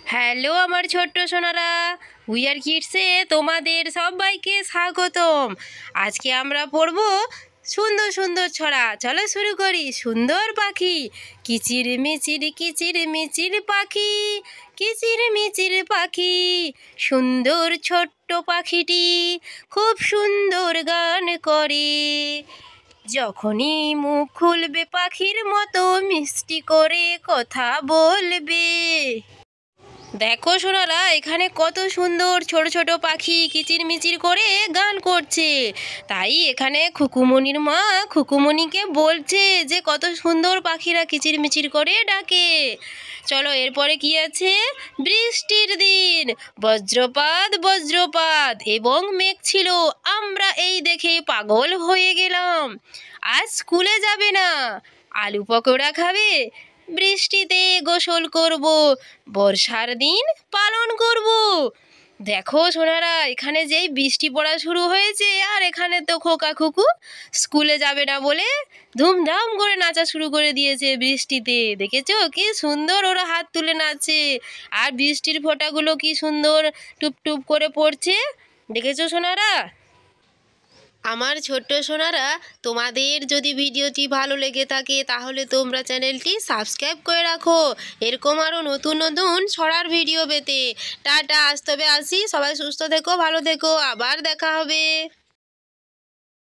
Hello আমার ছোট্ট Sonara, we are কিডসে তোমাদের সবাইকে স্বাগতম। আজকে আমরা পড়ব সুন্দর সুন্দর ছড়া। চলো শুরু করি। সুন্দর পাখি, কিচির মিচির পাখি, কিচির মিচির পাখি, সুন্দর ছোট্ট পাখিটি খুব সুন্দর গান করে। যখনই মুখ খুলবে পাখির মতো মিষ্টি করে কথা বলবে। দেখো সোনারা, এখানে কত সুন্দর ছোট ছোট পাখি কিচিরমিচির করে গান করছে। তাই এখানে খুকুমনির মা খুকুমনিকে বলছে যে কত সুন্দর পাখিরা কিচিরমিচির করে ডাকে। চলো এরপরে কি আছে? বৃষ্টির দিন, বজ্রপাত বজ্রপাত এবং মেঘ ছিল। আমরা এই দেখে পাগল হয়ে গেলাম। আজ স্কুলে যাবে না, আলু পকোড়া খাবে, বৃষ্টিতে গোসল করব, বর্ষার দিন পালন করব। দেখো সোনারা, এখানে যেই বৃষ্টি পড়া শুরু হয়েছে আর এখানে তো খোকা খুকু স্কুলে যাবে না বলে ধুমধাম করে নাচা শুরু করে দিয়েছে বৃষ্টিতে। দেখেছো কি সুন্দর ওরা হাত তুলে নাচে, আর বৃষ্টির ফোঁটাগুলো কি সুন্দর টুপ টুপ করে পড়ছে। দেখেছো সোনারা? আমার ছোট্ট সোনারা, তোমাদের যদি ভিডিওটি ভালো লেগে থাকে তাহলে তোমরা চ্যানেলটি সাবস্ক্রাইব করে রাখো এরকম আরও নতুন নতুন ছড়ার ভিডিও পেতে। টাটা, আজ তবে আসি। সবাই সুস্থ থেকো, ভালো থেকো, আবার দেখা হবে।